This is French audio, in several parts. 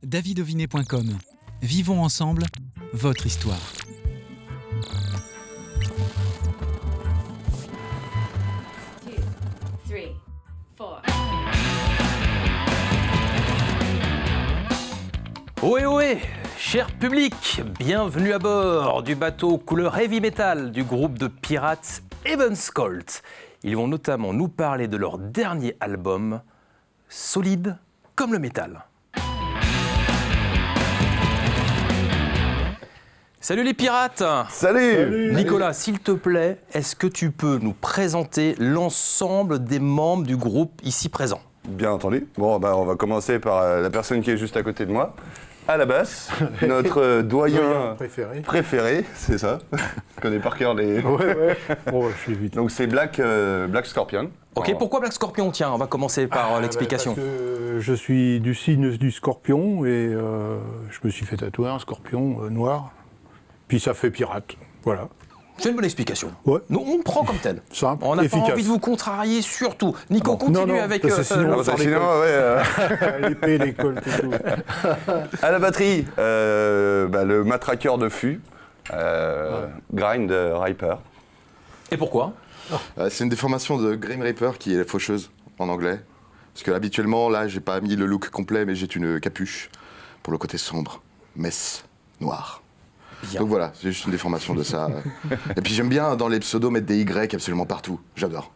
davidovinet.com. Vivons ensemble votre histoire. Ohé ohé, cher public, bienvenue à bord du bateau couleur heavy metal du groupe de pirates Heaven's-Colt. Ils vont notamment nous parler de leur dernier album, solide comme le métal. Salut les pirates! Salut! Nicolas, s'il te plaît, est-ce que tu peux nous présenter l'ensemble des membres du groupe ici présents? Bien entendu. Bon, on va commencer par la personne qui est juste à côté de moi. À la basse, notre doyen préféré, c'est ça. Je connais par cœur les... Ouais. Bon, je suis vite. Donc c'est Black Scorpion. Ok, Alors, pourquoi Black Scorpion? Tiens, on va commencer par l'explication. Parce que je suis du signe du scorpion et je me suis fait tatouer un scorpion noir. Puis ça fait pirate, voilà. C'est une bonne explication. Ouais. Nous, on prend comme tel. Simple, on n'a pas efficace. envie de vous contrarier surtout. Nico, continue non, avec... parce que sinon, on sort les l'épée, les colts et tout. à la batterie, le matraqueur de fût, Grind Reaper. Et pourquoi? C'est une déformation de Grim Reaper qui est la faucheuse en anglais. Parce que habituellement, là, j'ai pas mis le look complet, mais j'ai une capuche pour le côté sombre, messe noire. Bien. Donc voilà, c'est juste une déformation de ça. Et puis j'aime bien dans les pseudos mettre des Y absolument partout. J'adore.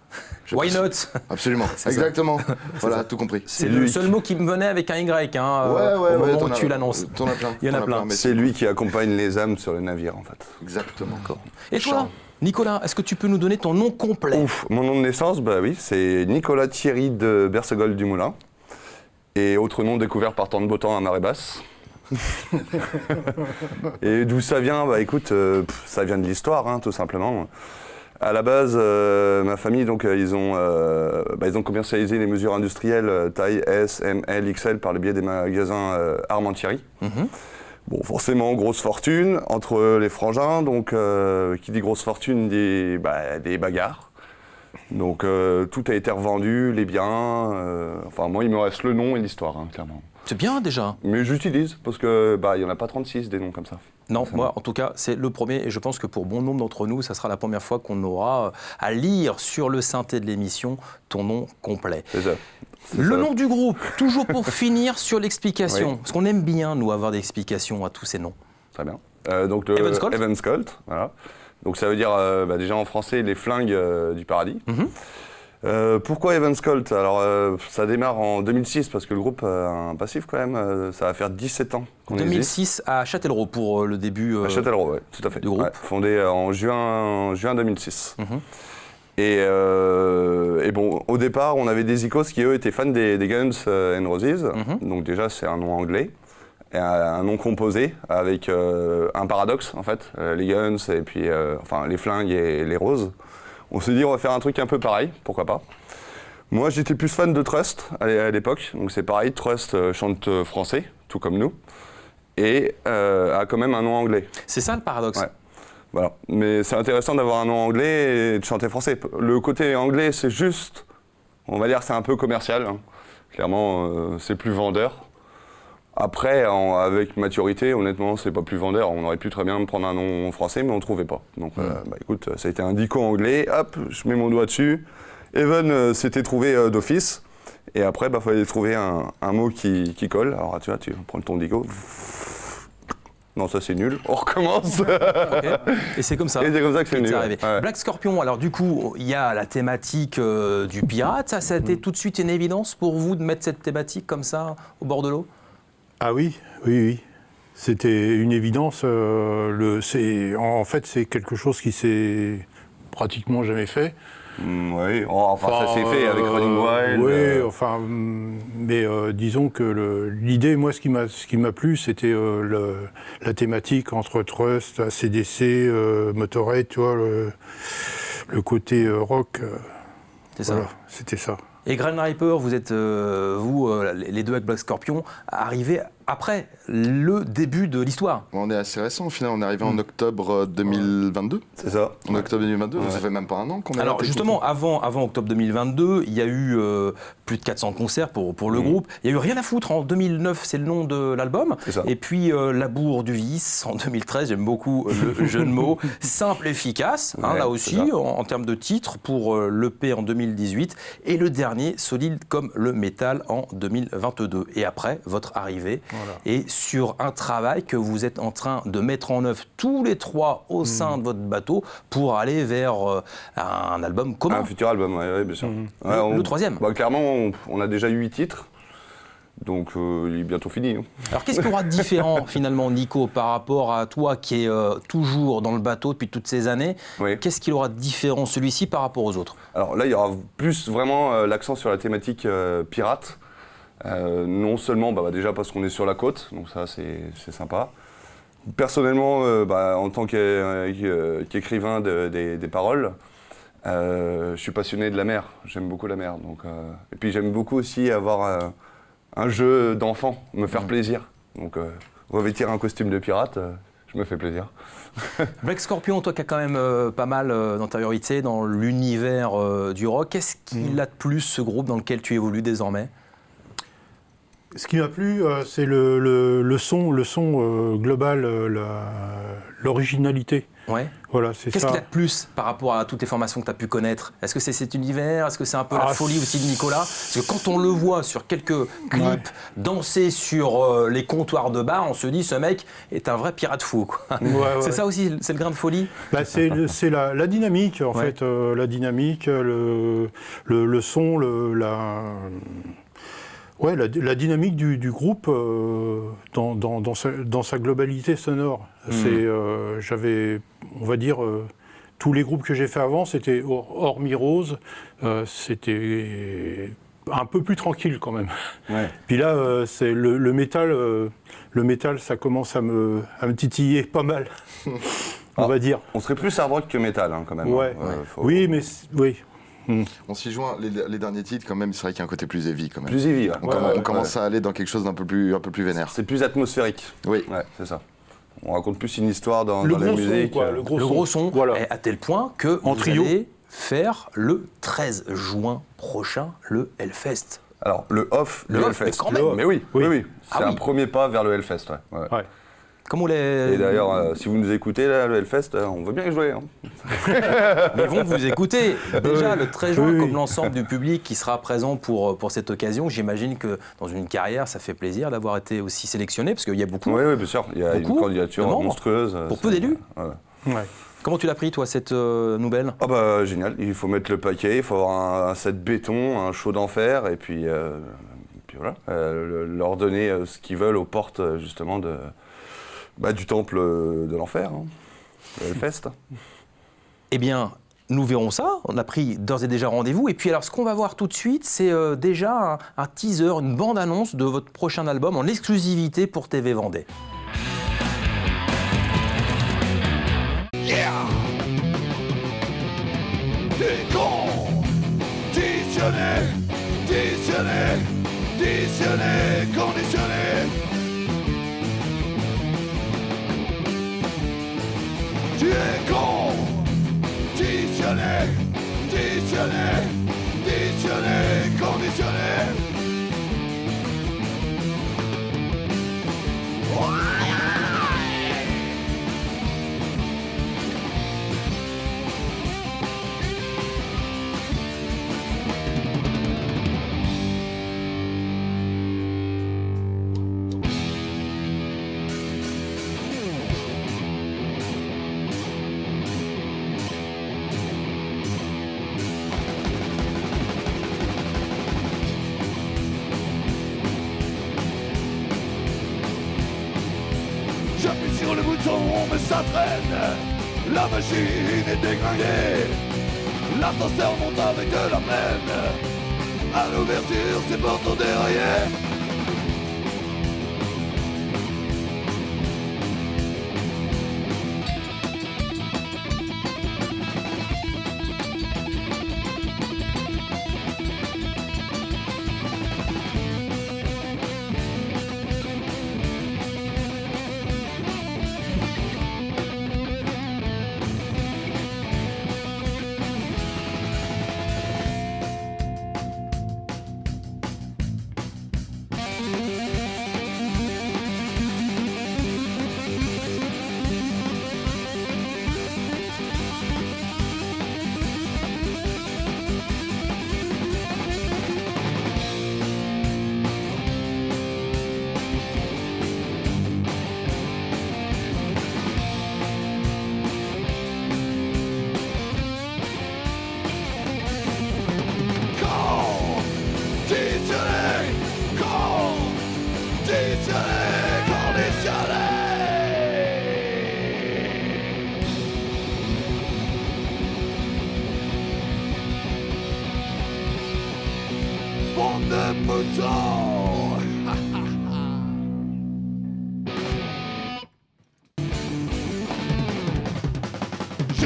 Why not? Absolument, exactement. Voilà, tout compris. C'est le seul mot qui me venait avec un Y, hein, au moment où tu l'annonces. T'en as plein. Il y en a plein. C'est lui qui accompagne les âmes sur le navire, en fait. Exactement. Et toi, Nicolas, est-ce que tu peux nous donner ton nom complet? Ouf, mon nom de naissance, oui, c'est Nicolas Thierry de Bercegol du Moulin. Et autre nom découvert par tant de beau temps à marée basse. Et d'où ça vient? Écoute, ça vient de l'histoire, hein, tout simplement. À la base, ma famille, donc, ils ont commercialisé les mesures industrielles taille S, M, L, XL par le biais des magasins Armand-Thierry. Bon, forcément, grosse fortune entre les frangins. Donc, qui dit grosse fortune dit des bagarres. Donc, tout a été revendu, les biens. Moi, il me reste le nom et l'histoire, hein, clairement. C'est bien déjà. Mais j'utilise parce que il y en a pas 36 des noms comme ça. Non, moi en tout cas c'est le premier et je pense que pour bon nombre d'entre nous, ça sera la première fois qu'on aura à lire sur le synthé de l'émission ton nom complet. C'est ça. Le nom du groupe, toujours pour finir sur l'explication. Oui. Parce qu'on aime bien nous avoir des explications à tous ces noms. Très bien. Donc le Heaven's-Colt. Heaven's-Colt, voilà. Donc ça veut dire déjà en français les flingues du paradis. Pourquoi Heaven's-Colt? Alors ça démarre en 2006 parce que le groupe a un passif quand même, ça va faire 17 ans qu'on existe. 2006 à Châtellerault pour le début À Châtellerault, oui, tout à fait. du groupe. Ouais, fondé en juin 2006. Et bon, au départ, on avait des Icos qui eux étaient fans des Guns N' Roses, donc déjà c'est un nom anglais. Et un nom composé avec un paradoxe en fait, les Guns et puis les flingues et les roses. On s'est dit on va faire un truc un peu pareil, pourquoi pas. Moi j'étais plus fan de Trust à l'époque, donc c'est pareil, Trust chante français, tout comme nous, et a quand même un nom anglais. C'est ça le paradoxe. Ouais. Voilà. Mais c'est intéressant d'avoir un nom anglais et de chanter français. Le côté anglais c'est juste, on va dire c'est un peu commercial, hein. Clairement c'est plus vendeur. Après, avec maturité, honnêtement, c'est pas plus vendeur. On aurait pu très bien prendre un nom français, mais on trouvait pas. Donc, écoute, ça a été un dico anglais. Hop, je mets mon doigt dessus. Even s'était trouvé d'office. Et après, fallait trouver un mot qui colle. Alors, tu vois, tu prends ton dico. Non, ça c'est nul. On recommence. Okay. Et c'est comme ça. Et c'est comme ça que c'est nul. Ouais. Black Scorpion, alors du coup, il y a la thématique du pirate. Ça a été tout de suite une évidence pour vous de mettre cette thématique comme ça au bord de l'eau? Ah oui. C'était une évidence. En fait, c'est quelque chose qui s'est pratiquement jamais fait. Oui, ça s'est fait avec Running Wild. Oui, mais disons que l'idée, moi, ce qui m'a plu, c'était la thématique entre Trust, ACDC, Motorhead, tu vois, le côté rock. C'est ça. Voilà, c'était ça. Et Grim Reaper, vous êtes, les deux avec Black Scorpion, arrivés après le début de l'histoire. On est assez récent, au final, on est arrivé en octobre 2022. C'est ça. En octobre 2022, donc ça fait même pas un an qu'on est là. Alors justement, avant octobre 2022, il y a eu plus de 400 concerts pour le groupe. Il y a eu Rien à foutre en 2009, c'est le nom de l'album. C'est ça. Et puis Labour du vice en 2013, j'aime beaucoup le jeu de mots. Simple, efficace, Ouais, là c'est aussi, ça. en termes de titre, pour l'EP en 2018. Et le dernier, Solide comme le métal en 2022. Et après, votre arrivée. Voilà. Et sur un travail que vous êtes en train de mettre en œuvre tous les trois au sein de votre bateau pour aller vers un album commun. Un futur album, ouais, bien sûr. Le troisième. Bah, clairement, on a déjà 8 titres, donc il est bientôt fini. Hein. Alors qu'est-ce qu'il y aura de différent finalement, Nico, par rapport à toi qui est toujours dans le bateau depuis toutes ces années? Oui. Qu'est-ce qu'il aura de différent celui-ci par rapport aux autres? Alors là, il y aura plus vraiment l'accent sur la thématique pirate. Non seulement déjà parce qu'on est sur la côte, donc ça c'est sympa. Personnellement, en tant qu'écrivain des paroles, je suis passionné de la mer, j'aime beaucoup la mer. Donc, et puis j'aime beaucoup aussi avoir un jeu d'enfant, me faire plaisir. Donc revêtir un costume de pirate, je me fais plaisir. Black Scorpion, toi qui as quand même pas mal d'antériorité dans l'univers du rock, qu'est-ce qu'il a de plus ce groupe dans lequel tu évolues désormais? Ce qui m'a plu, c'est le son global, l'originalité. Ouais. Voilà, c'est Qu'est-ce ça. qu'il a de plus par rapport à toutes les formations que tu as pu connaître? Est-ce que c'est cet univers? Est-ce que c'est un peu la folie aussi de Nicolas? Parce que quand on le voit sur quelques clips danser sur les comptoirs de bar, on se dit ce mec est un vrai pirate fou, quoi. C'est ça aussi, c'est le grain de folie? C'est la dynamique, en fait. La dynamique, le son, la dynamique du groupe dans sa globalité sonore. J'avais, on va dire, tous les groupes que j'ai fait avant, c'était hormis Rose, c'était un peu plus tranquille quand même. Ouais. Puis là, c'est le métal, ça commence à me titiller pas mal, on va dire. On serait plus hard rock que métal quand même. Ouais. Faut- Oui, mais oui. On s'y joint, les derniers titres, quand même, c'est vrai qu'il y a un côté plus heavy, quand même. Plus heavy, ouais. On commence à aller dans quelque chose d'un peu plus vénère. C'est plus atmosphérique. Oui. Ouais, c'est ça. On raconte plus une histoire dans Le la gros son, musique. quoi, le gros son, Voilà. à tel point que En vous trio. allez faire le 13 juin prochain le Hellfest. Alors, le off, Le le off, Hellfest. mais quand même. Mais oui. C'est Ah un oui. premier pas vers le Hellfest. Ouais. Ouais. Comment les... Et d'ailleurs, si vous nous écoutez, là, le Hellfest, on veut bien y jouer. Hein. Mais ils vont vous écouter. Déjà, le 13 juin, Oui. comme l'ensemble du public qui sera présent pour cette occasion, j'imagine que dans une carrière, ça fait plaisir d'avoir été aussi sélectionné, parce qu'il y a beaucoup. Oui, bien sûr. Il y a Beaucoup une candidature de membres. monstrueuse. Pour peu d'élus. Voilà. Ouais. Comment tu l'as pris, toi, cette nouvelle? Ah bah génial, il faut mettre le paquet, il faut avoir un set béton, un show d'enfer, et puis voilà, leur donner ce qu'ils veulent aux portes justement du temple de l'enfer, hein, le Hellfest. Eh bien, nous verrons ça. On a pris d'ores et déjà rendez-vous. Et puis alors, ce qu'on va voir tout de suite, c'est déjà un teaser, une bande-annonce de votre prochain album en exclusivité pour TV Vendée. Conditionné. Tu es conditionné, conditionné. J'appuie sur le bouton, mais ça traîne. La machine est déglinguée. L'ascenseur monte avec de la peine. À l'ouverture, c'est portes ont déraillé.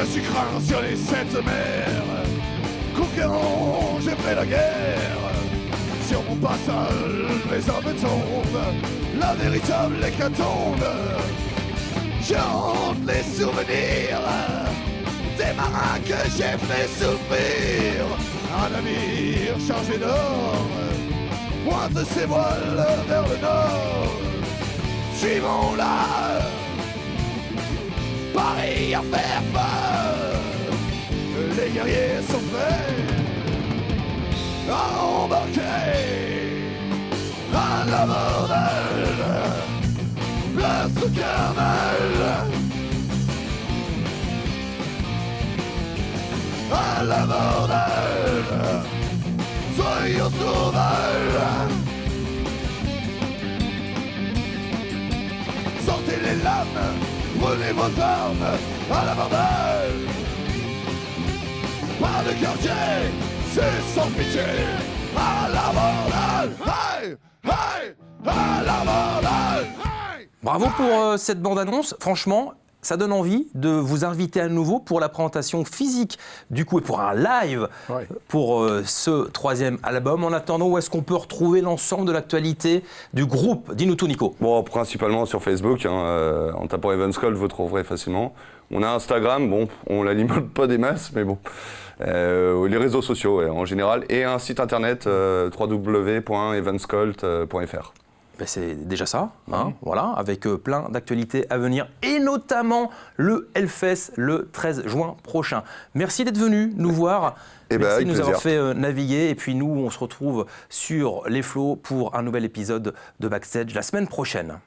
Je suis craint sur les 7 mers. Conquérant, j'ai fait la guerre. Sur mon passage, les hommes tombent. La véritable hécatombe. Je hante les souvenirs des marins que j'ai fait souffrir. Un navire chargé d'or pointe ses voiles vers le nord. Suivons-la, Paris à faire peur. Les guerriers sont prêts à embarquer à l'abordage. Place au carnal, à l'abordage. Soyons sauvages. Sortez les lames, prenez vos armes à l'abordage. Pas de quartier, c'est sans pitié. À l'abordage, hey, hey, à l'abordage, hey. Bravo pour cette bande-annonce. Franchement, ça donne envie de vous inviter à nouveau pour la présentation physique du coup et pour un live pour ce 3e album. En attendant, où est-ce qu'on peut retrouver l'ensemble de l'actualité du groupe? Dis-nous tout, Nico. Bon, principalement sur Facebook, en tapant Evanscolt, vous trouverez facilement. On a Instagram, bon, on l'alimente pas des masses, mais bon. Les réseaux sociaux en général, et un site internet www.evanscolt.fr. Ben c'est déjà ça, hein, voilà, avec plein d'actualités à venir, et notamment le Hellfest le 13 juin prochain. Merci d'être venu nous voir. Merci de nous avoir fait naviguer. Et puis nous, on se retrouve sur les flots pour un nouvel épisode de Backstage la semaine prochaine.